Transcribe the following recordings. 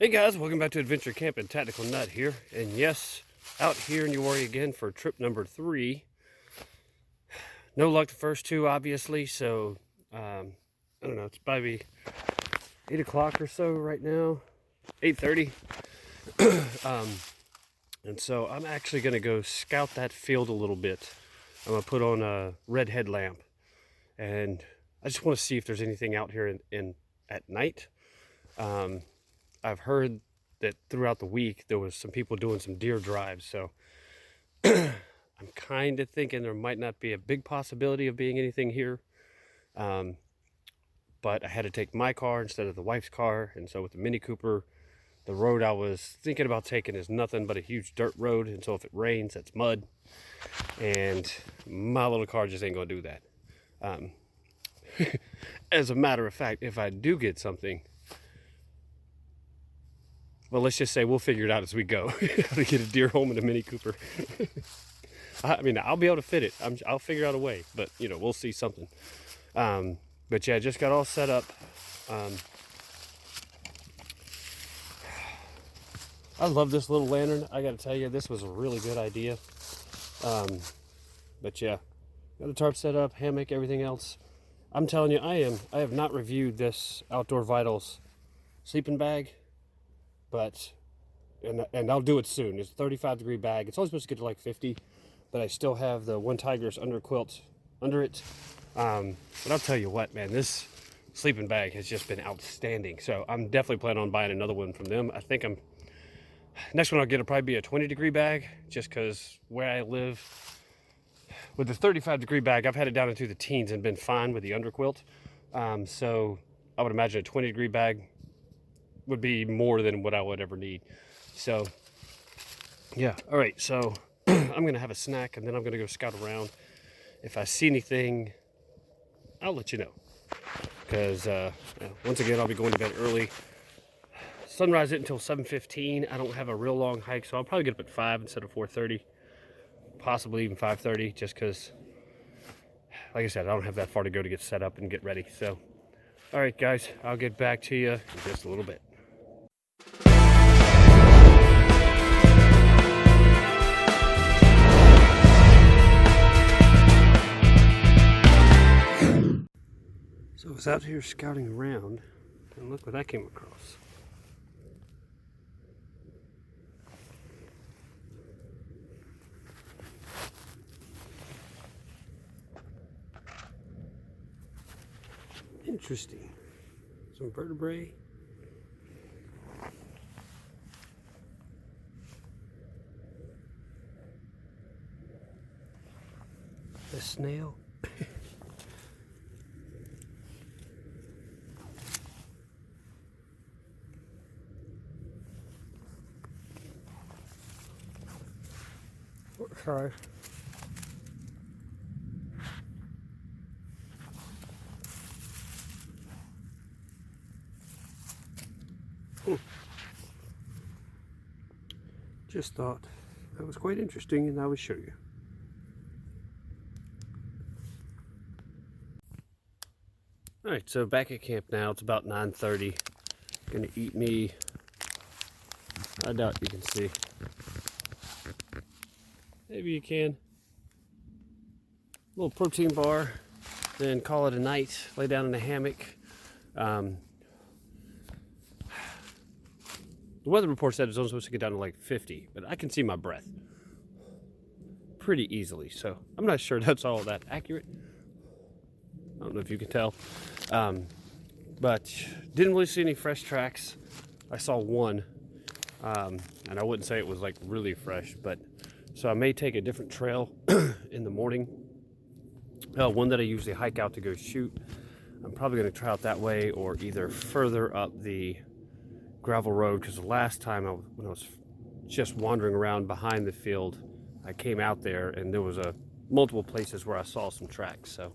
Hey guys, welcome back to Adventure Camping. Tactical Nut here. And yes, out here in Uwharrie again for trip number 3. No luck the first two, obviously, so I don't know, it's probably 8 o'clock or so right now. 8:30. And so I'm actually going to go scout that field a little bit. I'm going to put on a red headlamp. And I just want to see if there's anything out here in at night. I've heard that throughout the week there was some people doing some deer drives, so I'm kind of thinking there might not be a big possibility of being anything here. But I had to take my car instead of the wife's car, and so with the Mini Cooper, the road I was thinking about taking is nothing but a huge dirt road, and so if it rains, it's mud, and my little car just ain't gonna do that. As a matter of fact, if I do get something, well, let's just say we'll figure it out as we go. How to get a deer home in a Mini Cooper. I mean, I'll be able to fit it. I'll figure out a way, but you know, we'll see something. But yeah, just got all set up. I love this little lantern. I got to tell you, this was a really good idea. But yeah, got the tarp set up, hammock, everything else. I'm telling you, I have not reviewed this Outdoor Vitals sleeping bag, but and I'll do it soon. It's a 35-degree bag. It's only supposed to get to like 50, but I still have the one Tigris under quilt under it. But I'll tell you what, man, this sleeping bag has just been outstanding. So I'm definitely planning on buying another one from them. I think next one I'll get will probably be a 20-degree bag, just because where I live, with the 35-degree bag, I've had it down into the teens and been fine with the underquilt. So I would imagine a 20-degree bag would be more than what I would ever need. So yeah, all right, so I'm gonna have a snack and then I'm gonna go scout around. If I see anything, I'll let you know, because once again, I'll be going to bed early. Sunrise isn't until 7:15. I don't have a real long hike, so I'll probably get up at 5 instead of 4:30, possibly even 5:30, just because, like I said, I don't have that far to go to get set up and get ready. So all right guys, I'll get back to you in just a little bit. So I was out here scouting around, and look what I came across. Interesting. Some vertebrae. A snail. Sorry. Just thought that was quite interesting, and I would show you. All right, so back at camp now. It's about 9:30. Gonna eat me, I doubt you can see. Maybe you can. A little protein bar, then call it a night. Lay down in a hammock. The weather report said it's only supposed to get down to like 50, but I can see my breath pretty easily, so I'm not sure that's all that accurate. I don't know if you can tell. But didn't really see any fresh tracks. I saw one, and I wouldn't say it was like really fresh, but so I may take a different trail in the morning. One that I usually hike out to go shoot. I'm probably going to try out that way, or either further up the gravel road, because the last time when I was just wandering around behind the field, I came out there and there was multiple places where I saw some tracks. So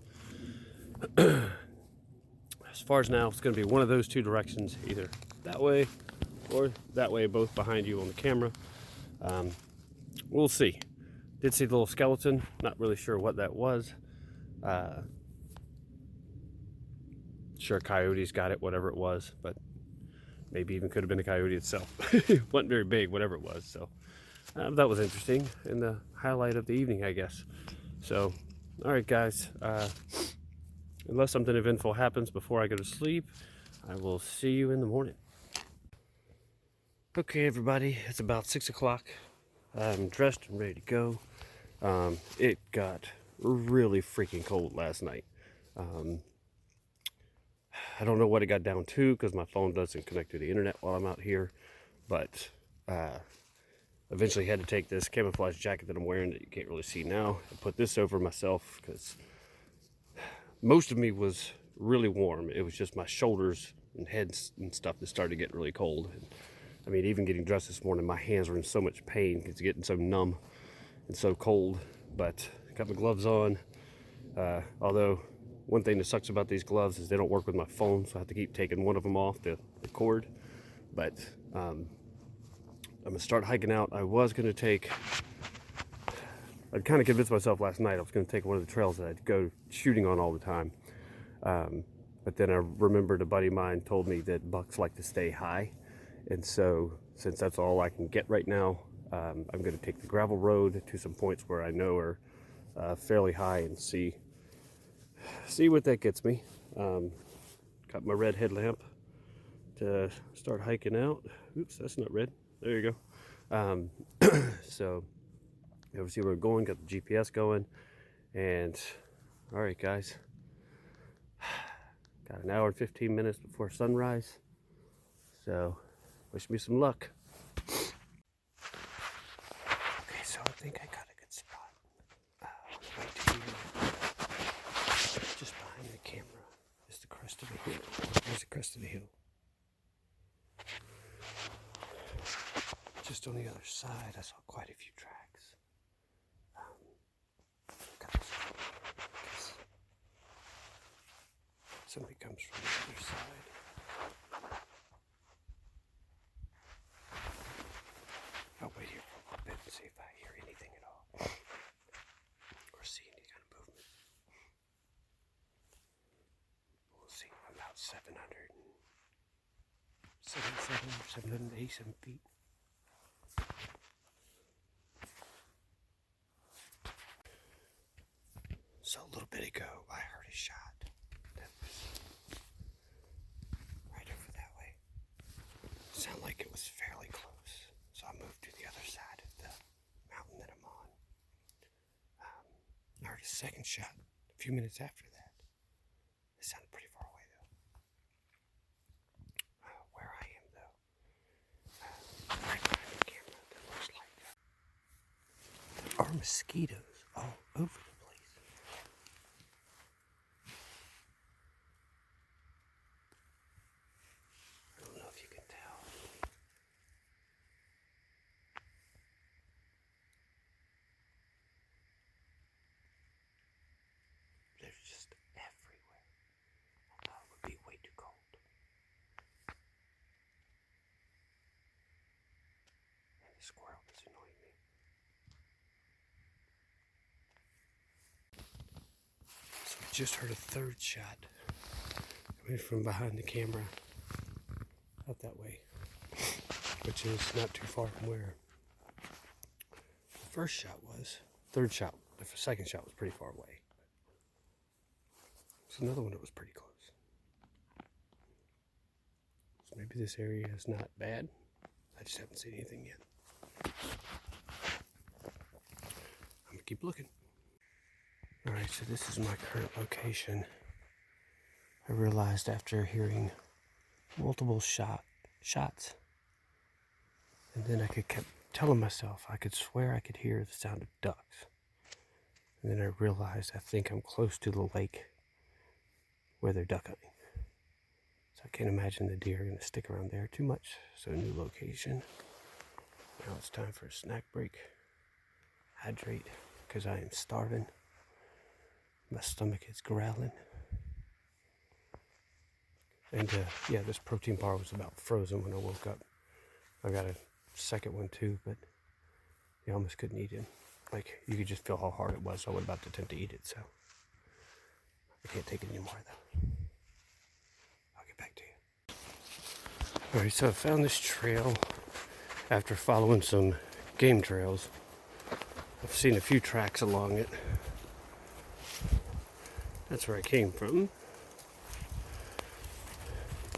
as far as now, it's going to be one of those two directions, either that way or that way, both behind you on the camera. We'll see. Did see the little skeleton, not really sure what that was. Sure, coyotes got it, whatever it was, but Maybe even could have been a coyote itself. Wasn't very big, whatever it was. So that was interesting and the highlight of the evening, I guess. So, all right, guys. Unless something eventful happens before I go to sleep, I will see you in the morning. Okay, everybody, it's about 6 o'clock. I'm dressed and ready to go. It got really freaking cold last night. I don't know what it got down to because my phone doesn't connect to the internet while I'm out here, but eventually had to take this camouflage jacket that I'm wearing that you can't really see now and put this over myself because most of me was really warm. It was just my shoulders and heads and stuff that started to get really cold. I mean, even getting dressed this morning, my hands were in so much pain. It's getting so numb and so cold, but got my gloves on. Although one thing that sucks about these gloves is they don't work with my phone, so I have to keep taking one of them off the cord. But I'm gonna start hiking out. I'd kind of convinced myself last night I was gonna take one of the trails that I'd go shooting on all the time. But then I remembered a buddy of mine told me that bucks like to stay high. And so, since that's all I can get right now, I'm going to take the gravel road to some points where I know are fairly high and see what that gets me. Got my red headlamp to start hiking out. Oops, that's not red. There you go. So, you see where we're going. Got the GPS going. And, all right, guys. Got an hour and 15 minutes before sunrise. So, wish me some luck. Okay, so I think I got a good spot. Just behind the camera is the crest of the hill. There's the crest of the hill. Just on the other side, I saw quite a few tracks. Somebody comes from the other side. I'll wait here for a little bit and see if I hear anything at all. Or see any kind of movement. We'll see. I'm about 787 feet. So a little bit ago, I heard a shot. That was right over that way. Sounded like it was fairly close. So I moved to the other side of the mountain that I'm on. I heard a second shot a few minutes after that. It sounded pretty far away though. Where I am though, right behind the camera, that looks like there are mosquitoes all over the place. I don't know if you can tell. They're just everywhere. I thought it would be way too cold. And the squirrel is annoying me. So I just heard a third shot coming from behind the camera out that way, which is not too far from where the first shot was. The second shot was pretty far away. There's another one that was pretty close. So maybe this area is not bad. I just haven't seen anything yet. I'm gonna keep looking. Alright, so this is my current location. I realized after hearing multiple shots, and then I kept telling myself, I could swear I could hear the sound of ducks. And then I realized I think I'm close to the lake where they're duck hunting. So I can't imagine the deer are going to stick around there too much. So a new location. Now it's time for a snack break. Hydrate, because I am starving. My stomach is growling. And yeah, this protein bar was about frozen when I woke up. I got a second one too, but you almost couldn't eat it. Like, you could just feel how hard it was, so I was about to attempt to eat it, so I can't take it anymore though. I'll get back to you. Alright, so I found this trail after following some game trails. I've seen a few tracks along it. That's where I came from.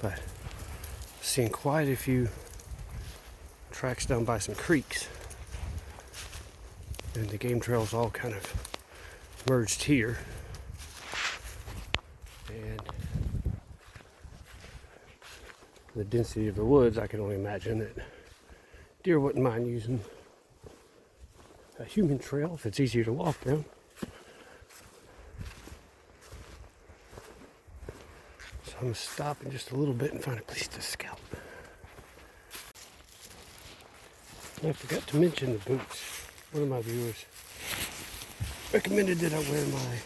But I've seen quite a few tracks down by some creeks. And the game trails all kind of merged here. And the density of the woods, I can only imagine that deer wouldn't mind using a human trail if it's easier to walk down. So I'm going to stop in just a little bit and find a place to scout. I forgot to mention the boots. One of my viewers recommended that I wear my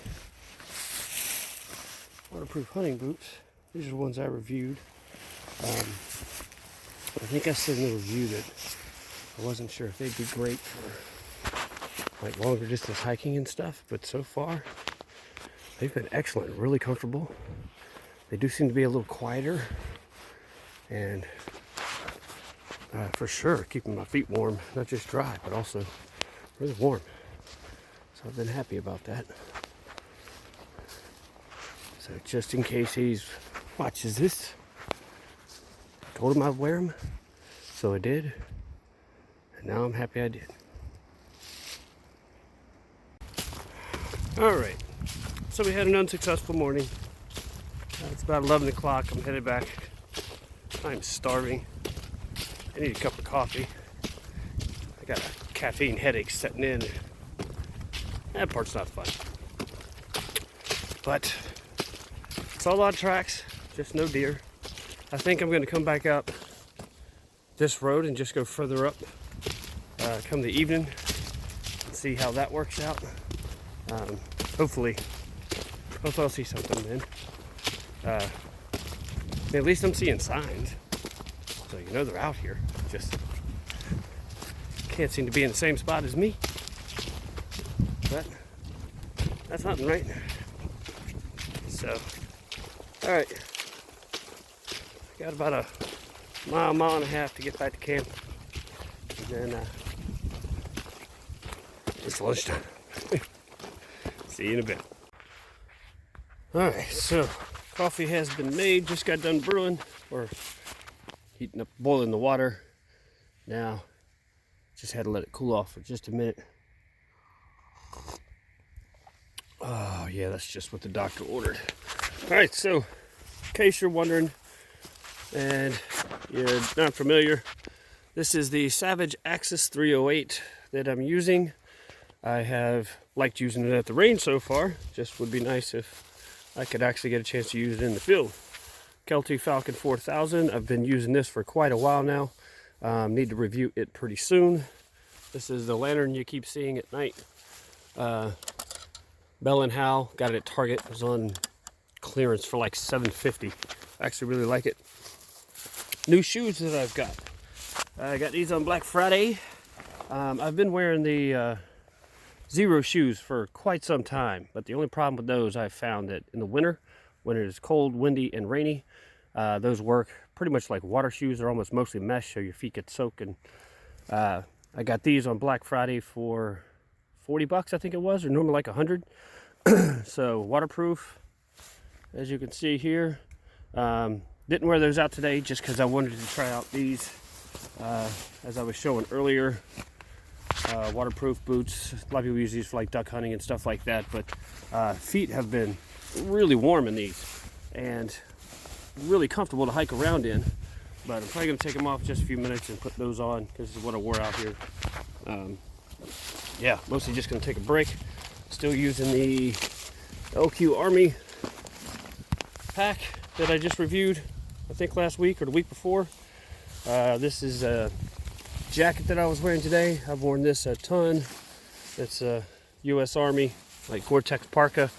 waterproof hunting boots. These are the ones I reviewed. I think I said in the review that I wasn't sure if they'd be great for like longer distance hiking and stuff, but so far they've been excellent, really comfortable. They do seem to be a little quieter and for sure keeping my feet warm, not just dry, but also really warm. So I've been happy about that. So just in case he watches this, I told him I'd wear them, so I did, and now I'm happy I did. Alright, so we had an unsuccessful morning. It's about 11 o'clock, I'm headed back. I'm starving. I need a cup of coffee. I got a caffeine headache setting in. That part's not fun. But it's all on tracks, just no deer. I think I'm going to come back up this road and just go further up come the evening and see how that works out. Hopefully I'll see something then. At least I'm seeing signs, so you know they're out here. Just can't seem to be in the same spot as me. But that's hunting, right? So, all right. Got about a mile and a half to get back to camp. And then it's lunchtime. See you in a bit. Alright, so coffee has been made. Just got done brewing or heating up, boiling the water. Now, just had to let it cool off for just a minute. Oh yeah, that's just what the doctor ordered. Alright, so in case you're wondering, and you're not familiar, this is the Savage Axis 308 that I'm using. I have liked using it at the range so far. Just would be nice if I could actually get a chance to use it in the field. Kelty Falcon 4000. I've been using this for quite a while now. Need to review it pretty soon. This is the lantern you keep seeing at night. Bell & Howell, got it at Target. It was on clearance for like $7.50. I actually really like it. New shoes that I've got. I got these on Black Friday. I've been wearing the Zero shoes for quite some time, but the only problem with those, I've found that in the winter, when it is cold, windy, and rainy, those work pretty much like water shoes. They're almost mostly mesh, so your feet get soaked. And I got these on Black Friday for 40 bucks, I think it was, or normally like 100. So waterproof, as you can see here. Didn't wear those out today just because I wanted to try out these, as I was showing earlier. Waterproof boots. A lot of people use these for like duck hunting and stuff like that, but feet have been really warm in these and really comfortable to hike around in. But I'm probably going to take them off just a few minutes and put those on because this is what I wore out here. Yeah, mostly just going to take a break. Still using the LQ Army pack that I just reviewed, I think last week or the week before. This is a jacket that I was wearing today. I've worn this a ton. It's a U.S. Army, like Gore-Tex parka.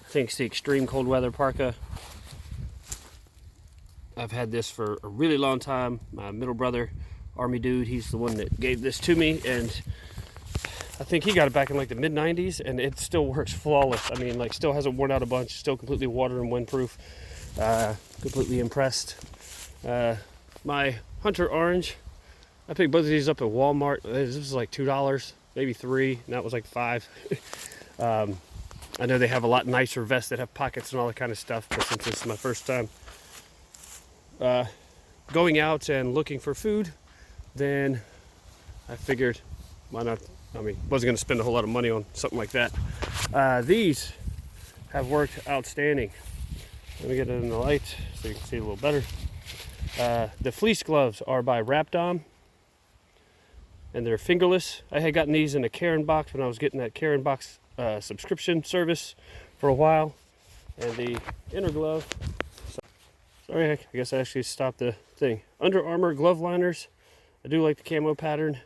I think it's the extreme cold weather parka. I've had this for a really long time. My middle brother, Army dude, he's the one that gave this to me, and I think he got it back in like the mid-90s, and it still works flawless. I mean, like, still hasn't worn out a bunch, still completely water and windproof. Completely impressed. my Hunter Orange. I picked both of these up at Walmart. This was like $2, maybe $3, and that was like $5. I know they have a lot nicer vests that have pockets and all that kind of stuff, but since this is my first time going out and looking for food, then I figured, why not? I mean, wasn't going to spend a whole lot of money on something like that. These have worked outstanding. Let me get it in the light so you can see a little better. The fleece gloves are by Rapdom, and they're fingerless. I had gotten these in a Karen box when I was getting that Karen box subscription service for a while. And the inner glove, sorry, I guess I actually stopped the thing. Under Armour glove liners. I do like the camo pattern.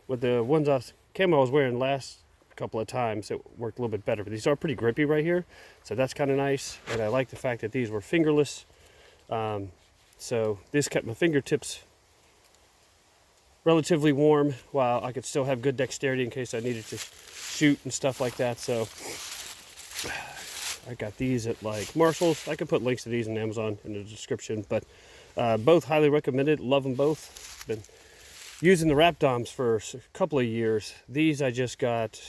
With the ones camo I was wearing last couple of times, it worked a little bit better, but these are pretty grippy right here, so that's kind of nice. And I like the fact that these were fingerless, so this kept my fingertips relatively warm while I could still have good dexterity in case I needed to shoot and stuff like that. So I got these at like Marshall's. I can put links to these on Amazon in the description, but both highly recommended. Love them both. Been using the Rapdoms for a couple of years. These I just got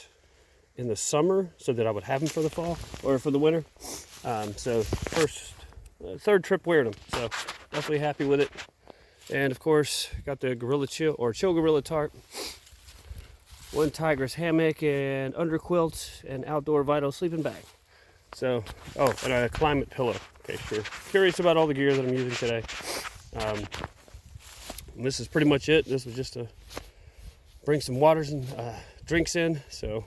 in the summer so that I would have them for the fall or for the winter. So third trip wearing them, so definitely happy with it. And of course, got the Gorilla Chill or Chill Gorilla Tarp, one Tigris hammock and under quilt and outdoor vital sleeping bag. So, oh, and a climate pillow. Okay, sure. Curious about all the gear that I'm using today. This is pretty much it. This was just to bring some waters and drinks in. So,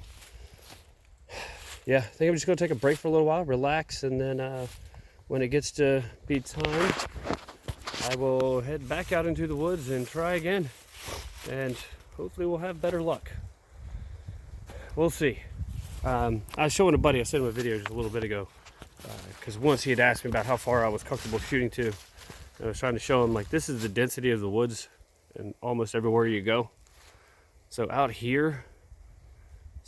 yeah, I think I'm just going to take a break for a little while, relax, and then when it gets to be time, I will head back out into the woods and try again. And hopefully we'll have better luck. We'll see. I was showing a buddy, I sent him a video just a little bit ago, because once he had asked me about how far I was comfortable shooting to. And I was trying to show him, like, this is the density of the woods and almost everywhere you go. So out here,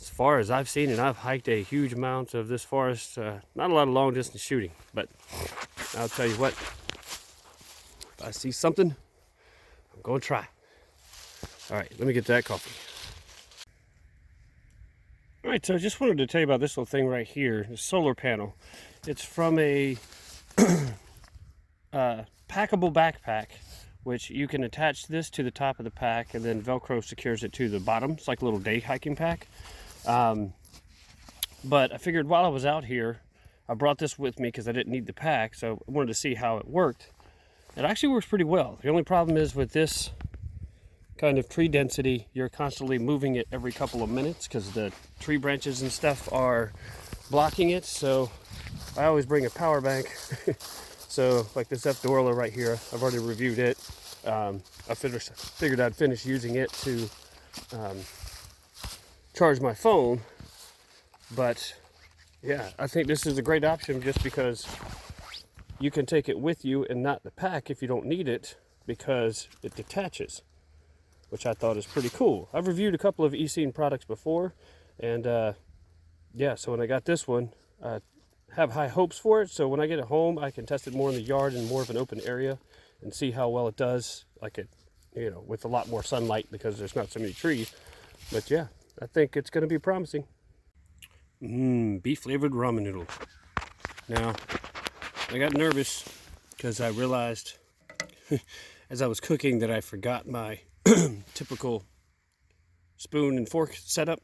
as far as I've seen, and I've hiked a huge amount of this forest, not a lot of long distance shooting, but I'll tell you what, if I see something, I'm going to try. All right, let me get that coffee. All right, so I just wanted to tell you about this little thing right here, the solar panel. It's from a packable backpack, which you can attach this to the top of the pack, and then Velcro secures it to the bottom. It's like a little day hiking pack. But I figured while I was out here, I brought this with me because I didn't need the pack, so I wanted to see how it worked. It actually works pretty well. The only problem is with this kind of tree density, you're constantly moving it every couple of minutes because the tree branches and stuff are blocking it. So I always bring a power bank. So like this F-Dorla right here, I've already reviewed it. I figured I'd finish using it to charge my phone. But yeah, I think this is a great option just because you can take it with you and not the pack if you don't need it, because it detaches, which I thought is pretty cool. I've reviewed a couple of eScene products before, and yeah, so when I got this one, I have high hopes for it. So when I get it home, I can test it more in the yard in more of an open area and see how well it does, like it, you know, with a lot more sunlight because there's not so many trees. But yeah, I think it's going to be promising. Beef flavored ramen noodle. Now, I got nervous because I realized as I was cooking that I forgot my typical spoon and fork setup,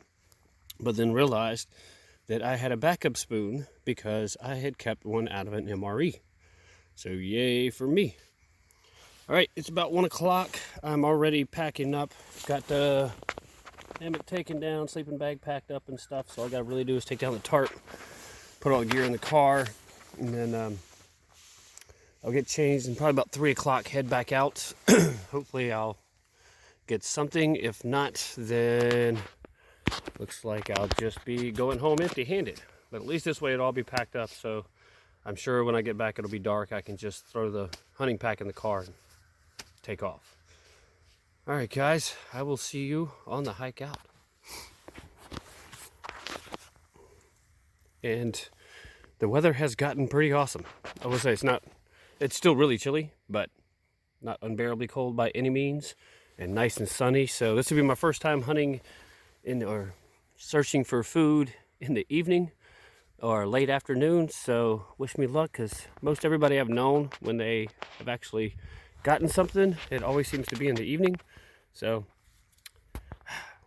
but then realized that I had a backup spoon because I had kept one out of an MRE. So yay for me. All right, it's about 1 o'clock. I'm already packing up. Got the hammock taken down, sleeping bag packed up and stuff. So all I gotta really do is take down the tarp, put all the gear in the car, and then I'll get changed and probably about 3 o'clock head back out. Hopefully I'll get something. If not, then looks like I'll just be going home empty-handed. But at least this way it'll all be packed up, so I'm sure when I get back it'll be dark. I can just throw the hunting pack in the car and take off. All right, guys, I will see you on the hike out. And the weather has gotten pretty awesome. I will say it's still really chilly, but not unbearably cold by any means, and nice and sunny. So this will be my first time hunting or searching for food in the evening or late afternoon. So wish me luck, because most everybody I've known, when they have actually gotten something, it always seems to be in the evening. So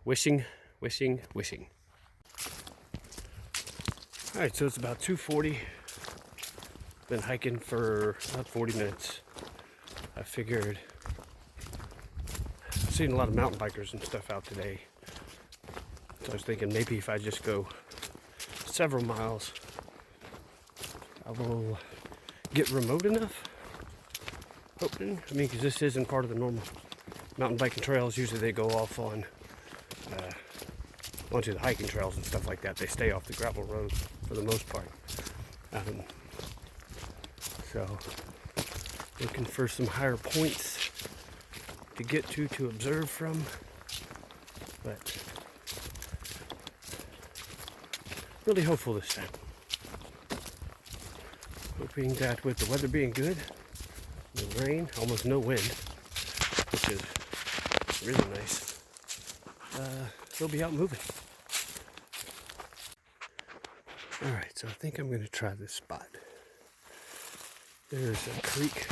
wishing. All right, so it's about 2:40. Been hiking for about 40 minutes. I figured I've seen a lot of mountain bikers and stuff out today. So I was thinking maybe if I just go several miles, I will get remote enough. Hoping. I mean, because this isn't part of the normal mountain biking trails. Usually they go off on onto the hiking trails and stuff like that. They stay off the gravel road for the most part. So looking for some higher points to get to observe from, but really hopeful this time. Hoping that with the weather being good, the rain, almost no wind, which is really nice, they'll be out moving. Alright, so I think I'm going to try this spot. There's a creek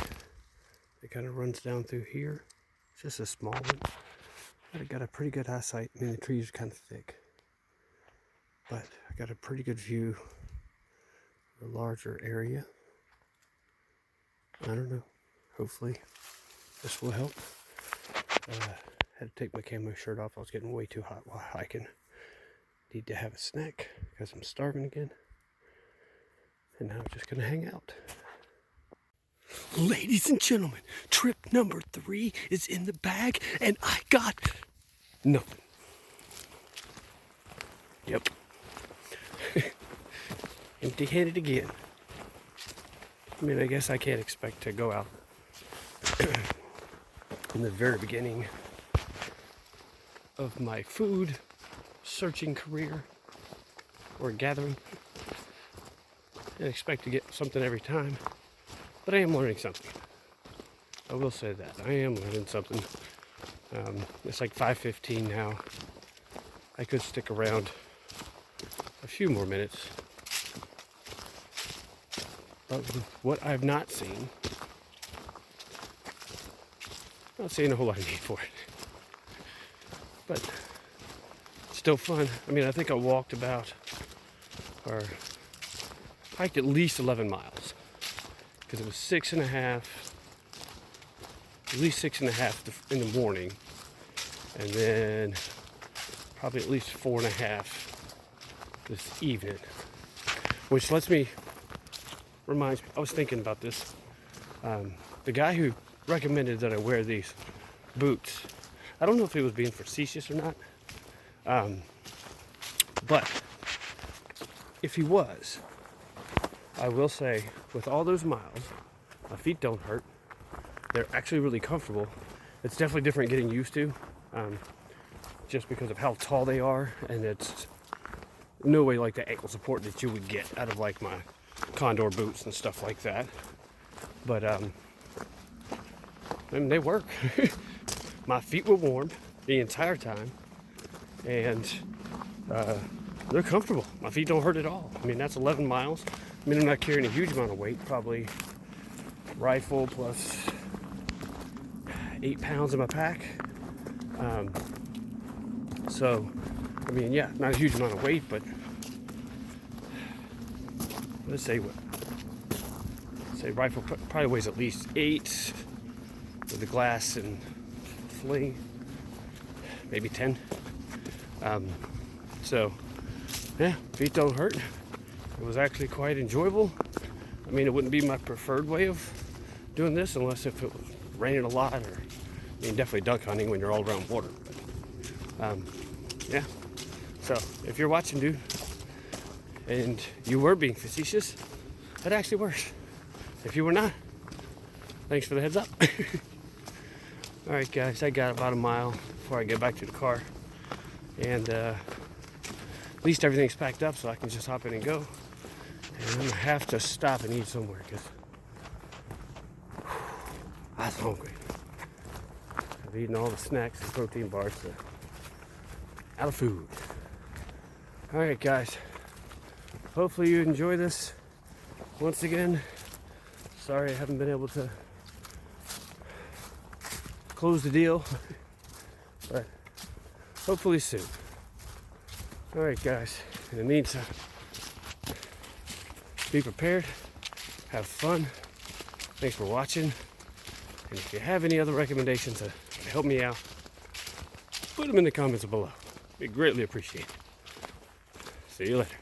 that kind of runs down through here. It's just a small one. But I got a pretty good eyesight. I mean, the trees are kind of thick, but I got a pretty good view of a larger area. I don't know. Hopefully this will help. Had to take my camo shirt off. I was getting way too hot while hiking. Need to have a snack because I'm starving again. And now I'm just going to hang out. Ladies and gentlemen, trip number 3 is in the bag, and I got nothing. Yep. Empty-handed again. I mean, I guess I can't expect to go out in the very beginning of my food searching career or gathering and expect to get something every time. But I am learning something. I will say that. I am learning something. It's like 5:15 now. I could stick around a few more minutes. But what I've not seen, not seeing a whole lot of need for it. But still fun. I mean, I think I walked about, or hiked at least 11 miles. Because it was 6.5, at least 6.5 in the morning, and then probably at least 4.5 this evening, which lets me, reminds me, I was thinking about this, the guy who recommended that I wear these boots, I don't know if he was being facetious or not, but if he was, I will say, with all those miles, my feet don't hurt. They're actually really comfortable. It's definitely different getting used to, just because of how tall they are, and it's no way like the ankle support that you would get out of like my Condor boots and stuff like that. But I mean, they work. My feet were warm the entire time, and they're comfortable. My feet don't hurt at all. I mean, that's 11 miles. I mean, I'm not carrying a huge amount of weight, probably rifle plus 8 pounds in my pack. So, I mean, yeah, not a huge amount of weight, but let's say rifle probably weighs at least 8 with the glass and fling, maybe 10. So, yeah, feet don't hurt. It was actually quite enjoyable. I mean, it wouldn't be my preferred way of doing this unless if it was raining a lot, or I mean, definitely duck hunting when you're all around water. But, yeah. So if you're watching, dude, and you were being facetious, that actually works. If you were not, thanks for the heads up. All right, guys, I got about a mile before I get back to the car, and at least everything's packed up so I can just hop in and go. And I'm gonna have to stop and eat somewhere because I'm hungry. eating all the snacks and protein bars, so out of food. Alright guys, hopefully you enjoy this. Once again, sorry I haven't been able to close the deal, but hopefully soon. Alright guys, in the meantime, be prepared, have fun. Thanks for watching. And if you have any other recommendations to help me out, put them in the comments below. It'd be greatly appreciated. See you later.